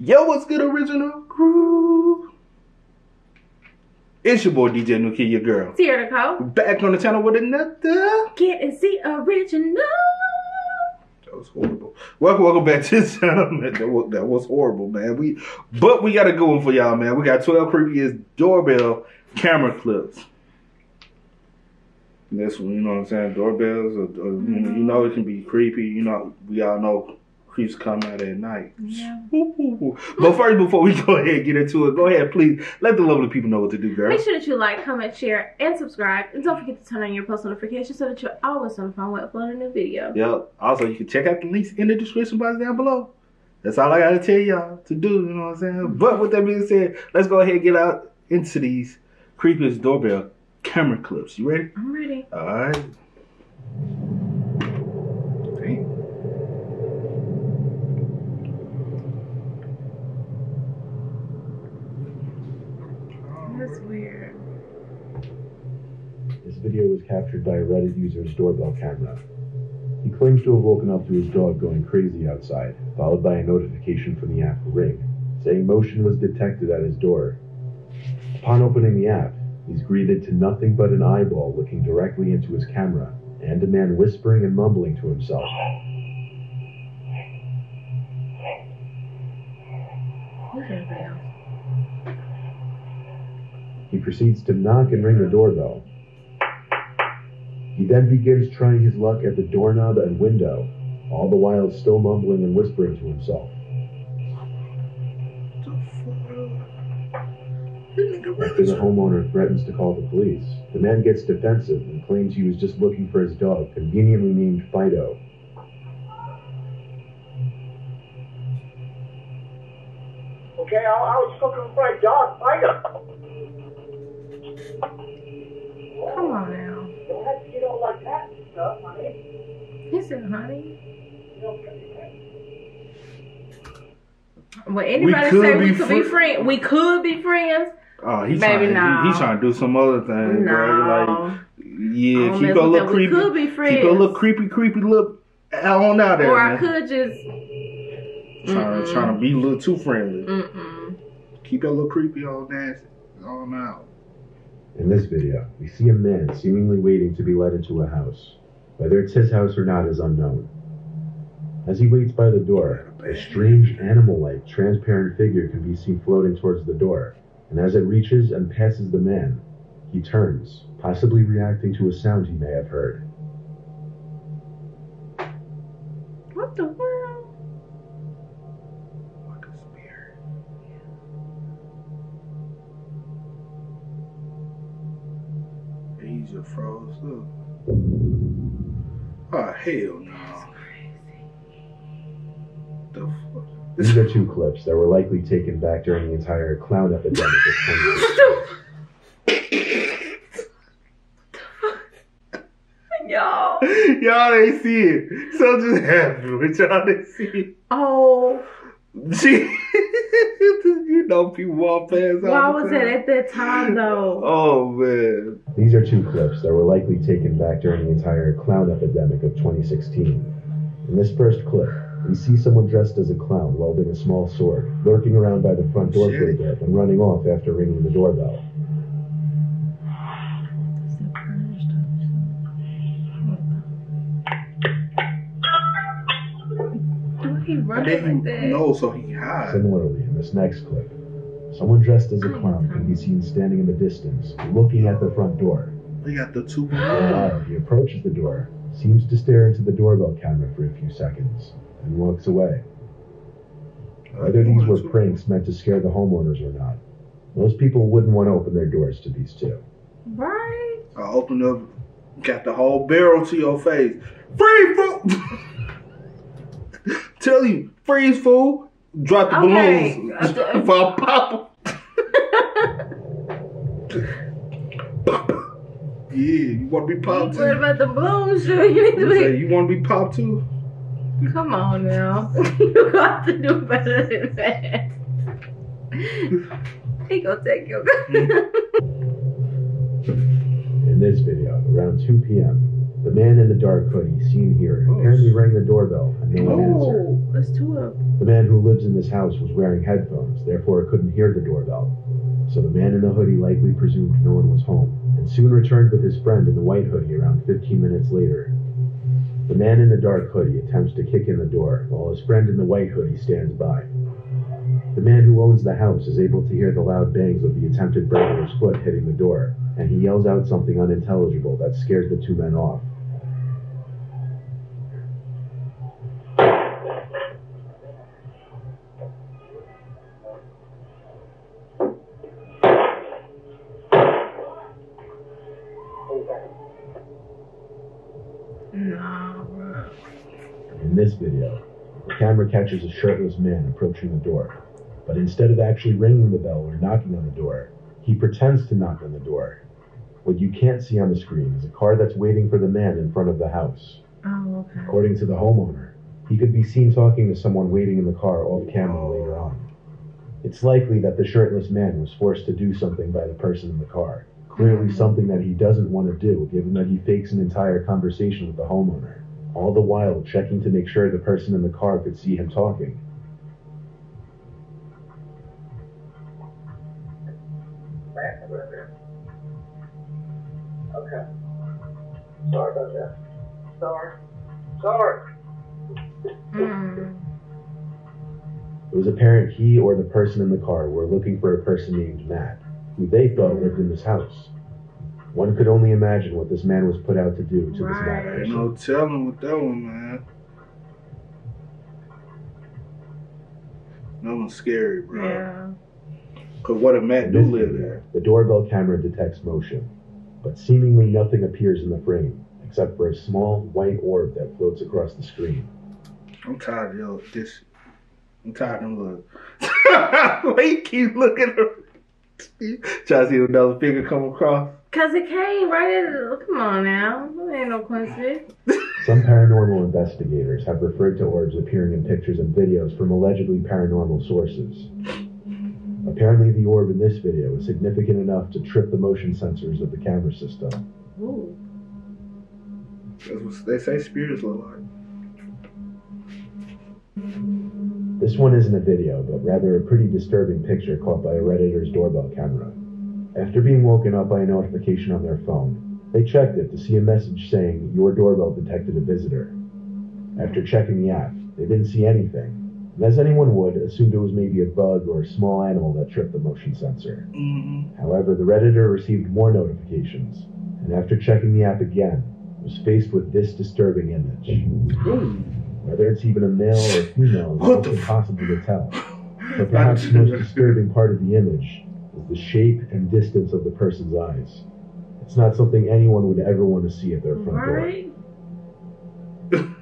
Yo, what's good, original crew? It's your boy DJ New Kid, your girl. Sierra Nicole. Back on the channel with another Kid and C original. That was horrible. Welcome back to the channel, man. That was horrible, man. But we got a good one for y'all, man. We got 12 creepiest doorbell camera clips. This one, you know what I'm saying? Doorbells, you know, it can be creepy. You know, we all know creeps come out at night. Yeah. But first, before we go ahead and get into it, go ahead, please let the lovely people know what to do, girl. Make sure that you like, comment, share, and subscribe. And don't forget to turn on your post notifications so that you're always notified when we upload a new video. Yep. Also, you can check out the links in the description box down below. That's all I got to tell y'all to do, you know what I'm saying? But with that being said, let's go ahead and get out into these creepiest doorbell camera clips. You ready? I'm ready. All right. Damn. That's weird. This video was captured by a Reddit user's doorbell camera. He claims to have woken up to his dog going crazy outside, followed by a notification from the app Ring, saying motion was detected at his door. Upon opening the app, he's greeted to nothing but an eyeball looking directly into his camera, and a man whispering and mumbling to himself. Who's everybody else? He proceeds to knock and ring the doorbell. He then begins trying his luck at the doorknob and window, all the while still mumbling and whispering to himself. After the homeowner threatens to call the police, the man gets defensive and claims he was just looking for his dog, conveniently named Fido. Okay, I was looking for a dog, Fido. Come on now. You don't like that stuff, honey. He said, honey. You don't Well, anybody say we could be friends? We could be friends. Oh, he's Baby, trying, no. he's trying to do some other thing, bro. Like, yeah, keep a little creepy. We could be friends. Keep a little creepy look on out there, or man. I could just trying to be a little too friendly. Mm-mm. Keep your little creepy old nasty on out. In this video, we see a man seemingly waiting to be led into a house. Whether it's his house or not is unknown. As he waits by the door, a strange animal-like transparent figure can be seen floating towards the door, and as it reaches and passes the man, he turns, possibly reacting to a sound he may have heard. What the world? Like a spirit. He's just froze up. Oh, hell no. The fuck? These are two clips that were likely taken back during the entire clown epidemic of 2016. Y'all ain't see it. So just happy with y'all didn't see it. Oh. You know people walk past. Why was it at that time though? Oh man. These are two clips that were likely taken back during the entire clown epidemic of 2016. In this first clip, we see someone dressed as a clown wielding a small sword, lurking around by the front door for a bit and running off after ringing the doorbell. He running like that. No, so he hides. Similarly, in this next clip, someone dressed as a clown can be seen standing in the distance, looking at the front door. We got the two. While he approaches the door, seems to stare into the doorbell camera for a few seconds, and walks away. Whether these were pranks meant to scare the homeowners or not, most people wouldn't want to open their doors to these two. Right? I opened up, got the whole barrel to your face. Free fool! Tell you, freeze fool. Drop the balloons. If I pop them. Yeah, you want to be popped too? What about the balloons? You want to be popped too? Come on now. You got to do better than that. He gonna take your In this video, around 2 p.m., The man in the dark hoodie, seen here, apparently rang the doorbell and no one answered. Oh, that's two of them. The man who lives in this house was wearing headphones, therefore couldn't hear the doorbell. So the man in the hoodie likely presumed no one was home, and soon returned with his friend in the white hoodie around 15 minutes later. The man in the dark hoodie attempts to kick in the door, while his friend in the white hoodie stands by. The man who owns the house is able to hear the loud bangs of the attempted burglar's foot hitting the door, and he yells out something unintelligible that scares the two men off. Nah, bro. In this video, the camera catches a shirtless man approaching the door, but instead of actually ringing the bell or knocking on the door, he pretends to knock on the door. What you can't see on the screen is a car that's waiting for the man in front of the house. Oh, okay. According to the homeowner, he could be seen talking to someone waiting in the car off camera later on. It's likely that the shirtless man was forced to do something by the person in the car. Clearly something that he doesn't want to do, given that he fakes an entire conversation with the homeowner, all the while checking to make sure the person in the car could see him talking. Okay. Sorry about that. Sorry. It was apparent he or the person in the car were looking for a person named Matt, who they thought lived in this house. One could only imagine what this man was put out to do to this Matt Ain't person. no telling with that one, man. That one's scary, bro. Yeah. Cause what if Matt In do this live video, there? the doorbell camera detects motion, but seemingly nothing appears in the frame, except for a small white orb that floats across the screen. I'm tired of this. I'm tired of them look. Why you keep looking at her? Try to see another figure come across. Cause it came right at. Come on now, that ain't no coincidence. Some paranormal investigators have referred to orbs appearing in pictures and videos from allegedly paranormal sources. Apparently the orb in this video is significant enough to trip the motion sensors of the camera system. Ooh. That's what they say spirits look like. This one isn't a video, but rather a pretty disturbing picture caught by a Redditor's doorbell camera. After being woken up by a notification on their phone, they checked it to see a message saying, "Your doorbell detected a visitor." After checking the app, they didn't see anything, and as anyone would, assumed it was maybe a bug or a small animal that tripped the motion sensor. However, the Redditor received more notifications, and after checking the app again, was faced with this disturbing image. Whether it's even a male or a female is almost impossible to tell. But perhaps the most disturbing part of the image is the shape and distance of the person's eyes. It's not something anyone would ever want to see at their front door. Right? In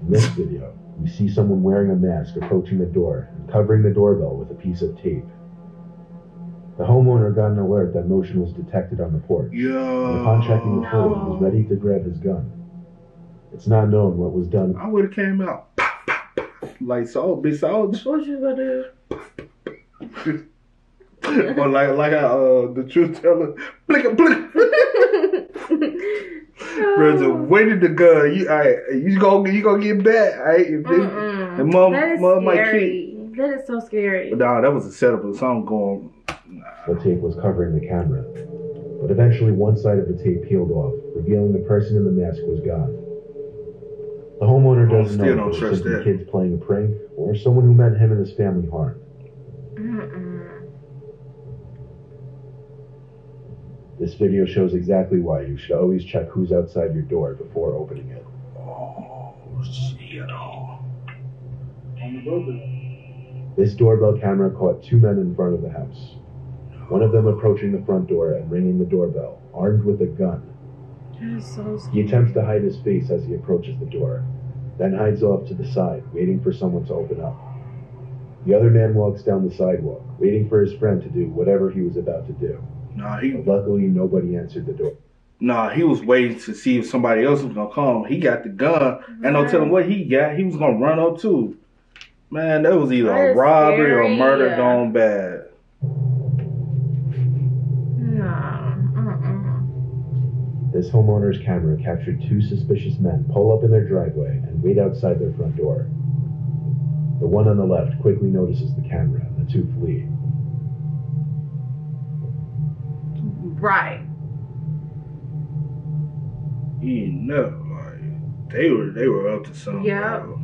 this video, we see someone wearing a mask approaching the door and covering the doorbell with a piece of tape. The homeowner got an alert that motion was detected on the porch, and upon checking the footage, was ready to grab his gun. It's not known what was done. I would have came out. Pop, pop, pop. Like so, big soldier. What you gonna do? Or like the truth teller. Blick, blick. Brother, waited the gun. You gonna get back, alright? And mom might kick. That is so scary. But nah, that was a setup of something going. The tape was covering the camera, but eventually one side of the tape peeled off, revealing the person in the mask was gone. The homeowner doesn't know if it was simply kids playing a prank or someone who meant him and his family harm. This video shows exactly why you should always check who's outside your door before opening it. Oh, shit. This doorbell camera caught two men in front of the house. One of them approaching the front door and ringing the doorbell, armed with a gun. That is so scary. He attempts to hide his face as he approaches the door, then hides off to the side, waiting for someone to open up. The other man walks down the sidewalk, waiting for his friend to do whatever he was about to do. But luckily, nobody answered the door. Nah, he was waiting to see if somebody else was gonna come. He got the gun, and don't tell him what he got. He was gonna run up too. Man, that was either a robbery or a murder gone bad. This homeowner's camera captured two suspicious men pull up in their driveway and wait outside their front door. The one on the left quickly notices the camera and the two flee. Right. You know, like, they were up to something. Yeah. Bro.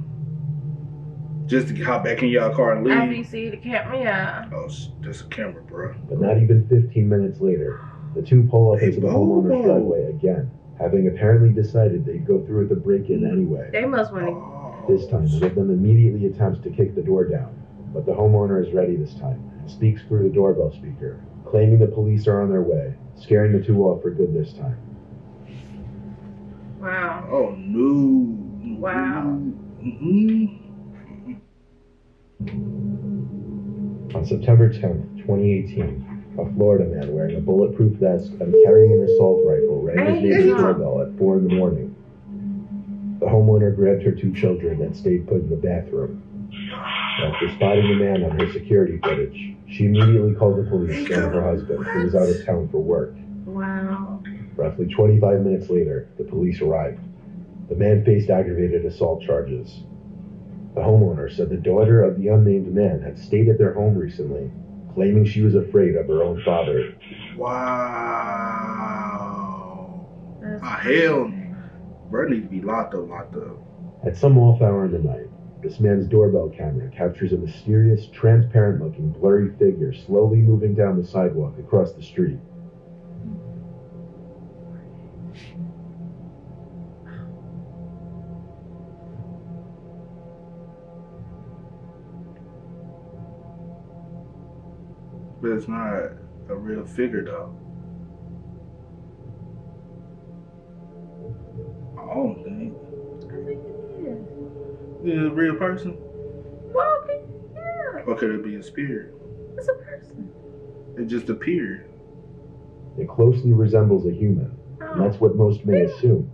Just to hop back in your car and leave. After you see the camera, yeah. Oh, that's a camera, bro. But not even 15 minutes later, the two pull up into the homeowner's driveway again, having apparently decided they'd go through with the break-in anyway. They must want to. This time, one of them immediately attempts to kick the door down, but the homeowner is ready this time and speaks through the doorbell speaker, claiming the police are on their way, scaring the two off for good this time. Wow. Oh, no. Wow. Mm-hmm. On September 10th, 2018, a Florida man wearing a bulletproof vest and carrying an assault rifle rang his neighbor's doorbell at 4 in the morning. The homeowner grabbed her two children and stayed put in the bathroom. After spotting the man on her security footage, she immediately called the police and her husband, who was out of town for work. Wow. Roughly 25 minutes later, the police arrived. The man faced aggravated assault charges. The homeowner said the daughter of the unnamed man had stayed at their home recently, claiming she was afraid of her own father. Wow. Hell. Bro needs to be locked up. At some off hour in the night, this man's doorbell camera captures a mysterious, transparent-looking, blurry figure slowly moving down the sidewalk across the street. But it's not a real figure, though. I don't think. I think it is. Is it a real person? Well, okay, yeah. Or could it be a spirit? It's a person. It just appeared. It closely resembles a human, and that's what most may assume.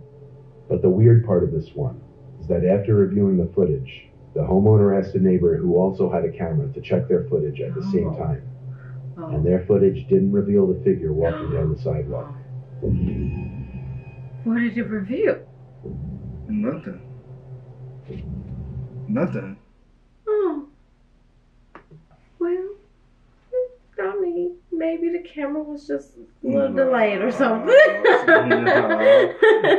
But the weird part of this one is that after reviewing the footage, the homeowner asked a neighbor who also had a camera to check their footage at the same time. And their footage didn't reveal the figure walking down the sidewalk. What did it reveal? Nothing. Oh. Well, I mean, maybe the camera was just a little delayed or something.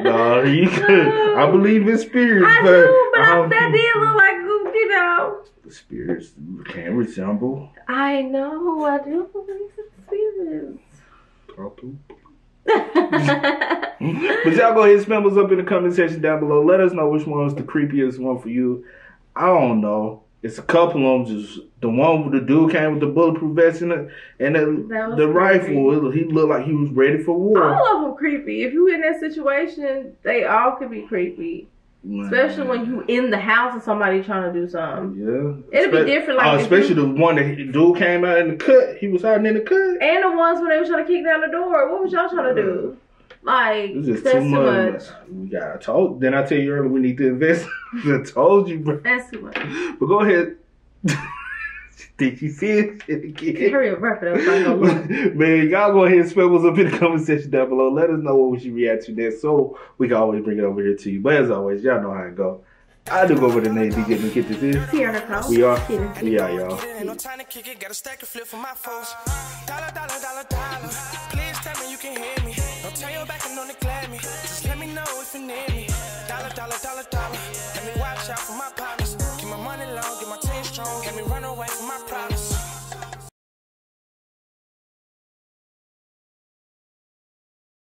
No, you could. I believe in spirits, I but do, but that did look like, you know. the spirits can resemble. I know, I do believe in spirits. But y'all go ahead and spam us up in the comment section down below. Let us know which one was the creepiest one for you. I don't know. It's a couple of them. Just the one with the dude came with the bulletproof vest and the rifle. He looked like he was ready for war. All of them creepy. If you in that situation, they all could be creepy. Man. Especially when you in the house and somebody trying to do something. Yeah. It'd be different. Like especially the one that the dude came out in the cut. He was hiding in the cut. And the ones when they were trying to kick down the door. What was y'all trying to do? Like, it's just that's too much. We got told. Then I tell you earlier we need to invest. I told you, bro. That's too much. But go ahead. Did you see it again? Hurry up, wrap it up. Man, y'all go ahead and spam us up in the comment section down below. Let us know what we should react to next, so we can always bring it over here to you. But as always, y'all know how it go. I do go over the name DJ and get this in. Here on the We are. We are, y'all. No time to kick it, got a stack of flip for my folks. Dollar, dollar, dollar, dollar. Please tell me you can hear me. Don't turn your back and don't neglect me. Just let me know if you need me. Dollar, dollar, dollar, dollar. Let me watch out for my partners. Keep my money long, get my team strong. Let me run away from my problems.